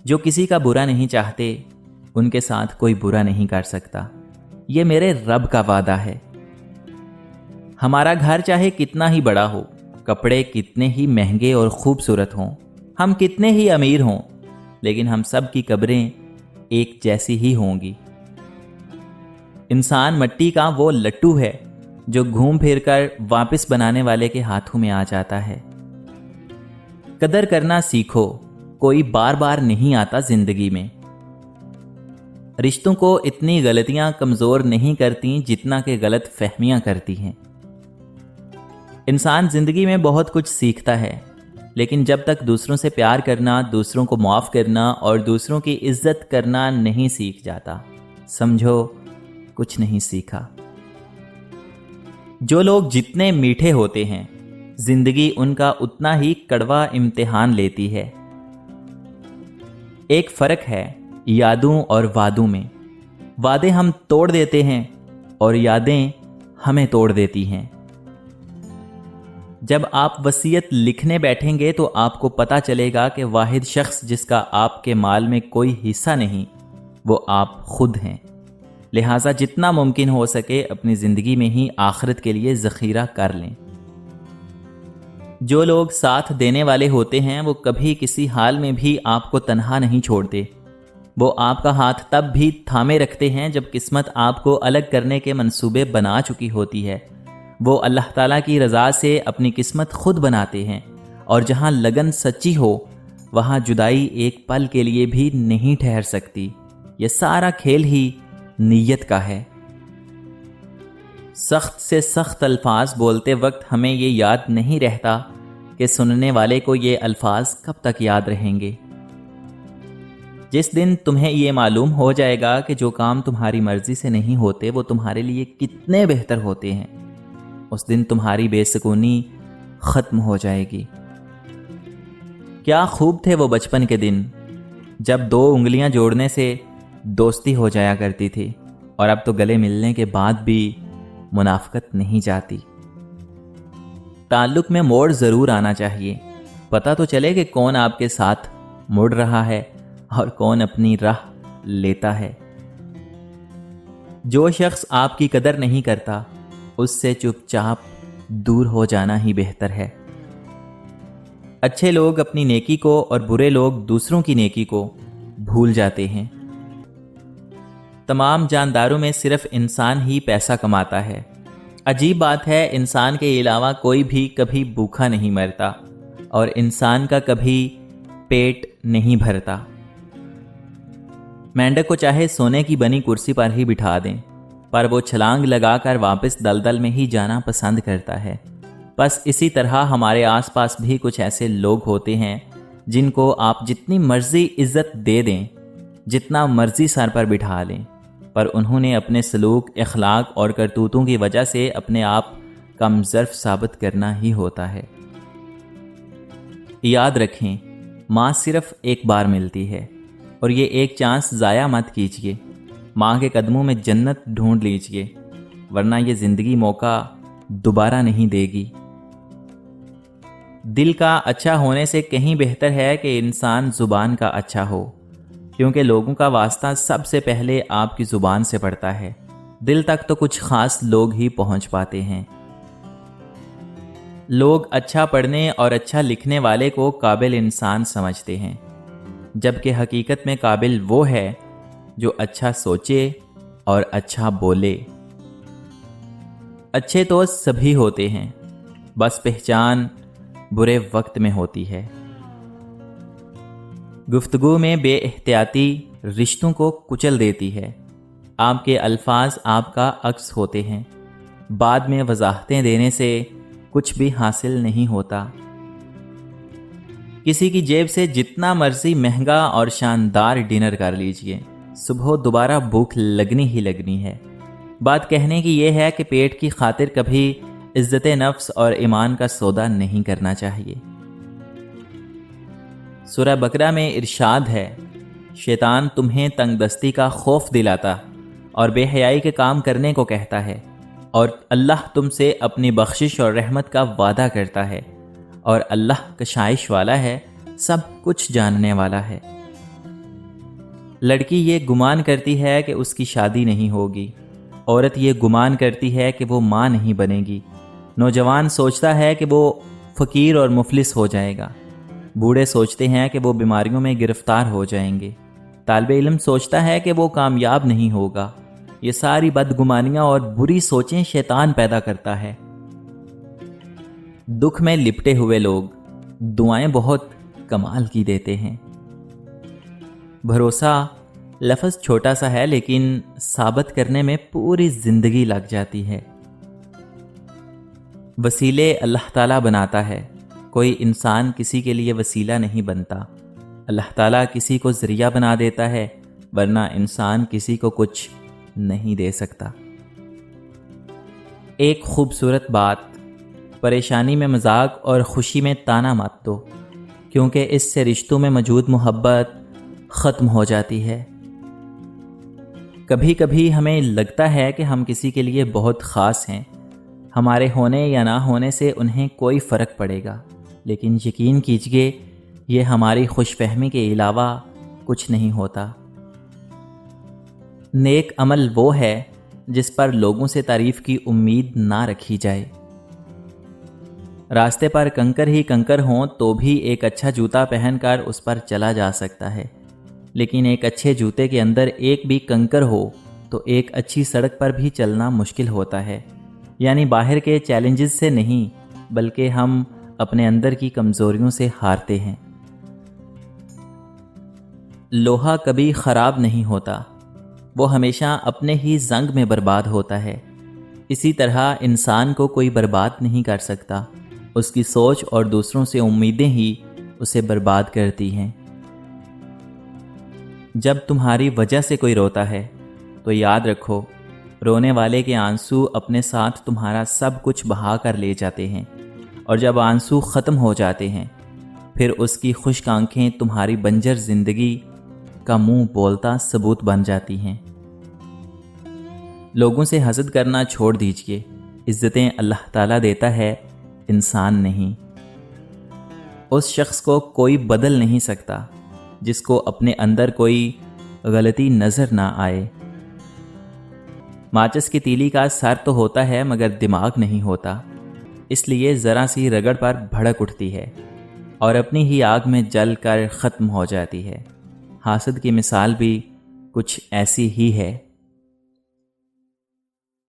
جو کسی کا برا نہیں چاہتے ان کے ساتھ کوئی برا نہیں کر سکتا، یہ میرے رب کا وعدہ ہے۔ ہمارا گھر چاہے کتنا ہی بڑا ہو، کپڑے کتنے ہی مہنگے اور خوبصورت ہوں، ہم کتنے ہی امیر ہوں، لیکن ہم سب کی قبریں ایک جیسی ہی ہوں گی۔ انسان مٹی کا وہ لٹو ہے جو گھوم پھر کر واپس بنانے والے کے ہاتھوں میں آ جاتا ہے۔ قدر کرنا سیکھو، کوئی بار بار نہیں آتا زندگی میں۔ رشتوں کو اتنی غلطیاں کمزور نہیں کرتی جتنا کہ غلط فہمیاں کرتی ہیں۔ انسان زندگی میں بہت کچھ سیکھتا ہے، لیکن جب تک دوسروں سے پیار کرنا، دوسروں کو معاف کرنا اور دوسروں کی عزت کرنا نہیں سیکھ جاتا، سمجھو کچھ نہیں سیکھا۔ جو لوگ جتنے میٹھے ہوتے ہیں، زندگی ان کا اتنا ہی کڑوا امتحان لیتی ہے۔ ایک فرق ہے یادوں اور وعدوں میں۔ وعدے ہم توڑ دیتے ہیں اور یادیں ہمیں توڑ دیتی ہیں۔ جب آپ وصیت لکھنے بیٹھیں گے تو آپ کو پتہ چلے گا کہ واحد شخص جس کا آپ کے مال میں کوئی حصہ نہیں، وہ آپ خود ہیں۔ لہٰذا جتنا ممکن ہو سکے اپنی زندگی میں ہی آخرت کے لیے ذخیرہ کر لیں۔ جو لوگ ساتھ دینے والے ہوتے ہیں وہ کبھی کسی حال میں بھی آپ کو تنہا نہیں چھوڑتے۔ وہ آپ کا ہاتھ تب بھی تھامے رکھتے ہیں جب قسمت آپ کو الگ کرنے کے منصوبے بنا چکی ہوتی ہے۔ وہ اللہ تعالیٰ کی رضا سے اپنی قسمت خود بناتے ہیں، اور جہاں لگن سچی ہو وہاں جدائی ایک پل کے لیے بھی نہیں ٹھہر سکتی۔ یہ سارا کھیل ہی نیت کا ہے۔ سخت سے سخت الفاظ بولتے وقت ہمیں یہ یاد نہیں رہتا کہ سننے والے کو یہ الفاظ کب تک یاد رہیں گے۔ جس دن تمہیں یہ معلوم ہو جائے گا کہ جو کام تمہاری مرضی سے نہیں ہوتے وہ تمہارے لیے کتنے بہتر ہوتے ہیں، اس دن تمہاری بے سکونی ختم ہو جائے گی۔ کیا خوب تھے وہ بچپن کے دن جب 2 انگلیاں جوڑنے سے دوستی ہو جایا کرتی تھی، اور اب تو گلے ملنے کے بعد بھی منافقت نہیں جاتی۔ تعلق میں موڑ ضرور آنا چاہیے، پتہ تو چلے کہ کون آپ کے ساتھ مڑ رہا ہے اور کون اپنی راہ لیتا ہے۔ جو شخص آپ کی قدر نہیں کرتا اس سے چپ چاپ دور ہو جانا ہی بہتر ہے۔ اچھے لوگ اپنی نیکی کو اور برے لوگ دوسروں کی نیکی کو بھول جاتے ہیں۔ تمام جانداروں میں صرف انسان ہی پیسہ کماتا ہے۔ عجیب بات ہے، انسان کے علاوہ کوئی بھی کبھی بھوکا نہیں مرتا، اور انسان کا کبھی پیٹ نہیں بھرتا۔ مینڈک کو چاہے سونے کی بنی کرسی پر ہی بٹھا دیں، پر وہ چھلانگ لگا کر واپس دلدل میں ہی جانا پسند کرتا ہے۔ بس اسی طرح ہمارے آس پاس بھی کچھ ایسے لوگ ہوتے ہیں جن کو آپ جتنی مرضی عزت دے دیں، جتنا مرضی سر پر بٹھا لیں، پر انہوں نے اپنے سلوک، اخلاق اور کرتوتوں کی وجہ سے اپنے آپ کم ظرف ثابت کرنا ہی ہوتا ہے۔ یاد رکھیں، ماں صرف ایک بار ملتی ہے، اور یہ ایک چانس ضائع مت کیجیے۔ ماں کے قدموں میں جنت ڈھونڈ لیجیے، ورنہ یہ زندگی موقع دوبارہ نہیں دے گی۔ دل کا اچھا ہونے سے کہیں بہتر ہے کہ انسان زبان کا اچھا ہو، کیونکہ لوگوں کا واسطہ سب سے پہلے آپ کی زبان سے پڑتا ہے۔ دل تک تو کچھ خاص لوگ ہی پہنچ پاتے ہیں۔ لوگ اچھا پڑھنے اور اچھا لکھنے والے کو قابل انسان سمجھتے ہیں، جبکہ حقیقت میں قابل وہ ہے جو اچھا سوچے اور اچھا بولے۔ اچھے تو سبھی ہوتے ہیں، بس پہچان برے وقت میں ہوتی ہے۔ گفتگو میں بے احتیاطی رشتوں کو کچل دیتی ہے۔ آپ کے الفاظ آپ کا عکس ہوتے ہیں، بعد میں وضاحتیں دینے سے کچھ بھی حاصل نہیں ہوتا۔ کسی کی جیب سے جتنا مرضی مہنگا اور شاندار ڈنر کر لیجئے، صبح دوبارہ بھوک لگنی ہی لگنی ہے۔ بات کہنے کی یہ ہے کہ پیٹ کی خاطر کبھی عزت نفس اور ایمان کا سودا نہیں کرنا چاہیے۔ سورہ بقرہ میں ارشاد ہے، شیطان تمہیں تنگ دستی کا خوف دلاتا اور بے حیائی کے کام کرنے کو کہتا ہے، اور اللہ تم سے اپنی بخشش اور رحمت کا وعدہ کرتا ہے، اور اللہ کشائش والا ہے، سب کچھ جاننے والا ہے۔ لڑکی یہ گمان کرتی ہے کہ اس کی شادی نہیں ہوگی، عورت یہ گمان کرتی ہے کہ وہ ماں نہیں بنے گی، نوجوان سوچتا ہے کہ وہ فقیر اور مفلس ہو جائے گا، بوڑھے سوچتے ہیں کہ وہ بیماریوں میں گرفتار ہو جائیں گے، طالب علم سوچتا ہے کہ وہ کامیاب نہیں ہوگا۔ یہ ساری بدگمانیاں اور بری سوچیں شیطان پیدا کرتا ہے۔ دکھ میں لپٹے ہوئے لوگ دعائیں بہت کمال کی دیتے ہیں۔ بھروسہ لفظ چھوٹا سا ہے لیکن ثابت کرنے میں پوری زندگی لگ جاتی ہے۔ وسیلے اللہ تعالیٰ بناتا ہے، کوئی انسان کسی کے لیے وسیلہ نہیں بنتا۔ اللہ تعالیٰ کسی کو ذریعہ بنا دیتا ہے، ورنہ انسان کسی کو کچھ نہیں دے سکتا۔ ایک خوبصورت بات، پریشانی میں مذاق اور خوشی میں طعنہ مت دو، کیونکہ اس سے رشتوں میں موجود محبت ختم ہو جاتی ہے۔ کبھی کبھی ہمیں لگتا ہے کہ ہم کسی کے لیے بہت خاص ہیں، ہمارے ہونے یا نہ ہونے سے انہیں کوئی فرق پڑے گا، لیکن یقین کیجئے یہ ہماری خوش فہمی کے علاوہ کچھ نہیں ہوتا۔ نیک عمل وہ ہے جس پر لوگوں سے تعریف کی امید نہ رکھی جائے۔ راستے پر کنکر ہی کنکر ہوں تو بھی ایک اچھا جوتا پہن کر اس پر چلا جا سکتا ہے، لیکن ایک اچھے جوتے کے اندر ایک بھی کنکر ہو تو ایک اچھی سڑک پر بھی چلنا مشکل ہوتا ہے۔ یعنی باہر کے چیلنجز سے نہیں، بلکہ ہم اپنے اندر کی کمزوریوں سے ہارتے ہیں۔ لوہا کبھی خراب نہیں ہوتا، وہ ہمیشہ اپنے ہی زنگ میں برباد ہوتا ہے۔ اسی طرح انسان کو کوئی برباد نہیں کر سکتا، اس کی سوچ اور دوسروں سے امیدیں ہی اسے برباد کرتی ہیں۔ جب تمہاری وجہ سے کوئی روتا ہے تو یاد رکھو، رونے والے کے آنسو اپنے ساتھ تمہارا سب کچھ بہا کر لے جاتے ہیں، اور جب آنسو ختم ہو جاتے ہیں پھر اس کی خشک آنکھیں تمہاری بنجر زندگی کا منہ بولتا ثبوت بن جاتی ہیں۔ لوگوں سے حسد کرنا چھوڑ دیجئے، عزتیں اللہ تعالیٰ دیتا ہے، انسان نہیں۔ اس شخص کو کوئی بدل نہیں سکتا جس کو اپنے اندر کوئی غلطی نظر نہ آئے۔ ماچس کی تیلی کا سر تو ہوتا ہے مگر دماغ نہیں ہوتا، اس لیے ذرا سی رگڑ پر بھڑک اٹھتی ہے اور اپنی ہی آگ میں جل کر ختم ہو جاتی ہے۔ حاسد کی مثال بھی کچھ ایسی ہی ہے۔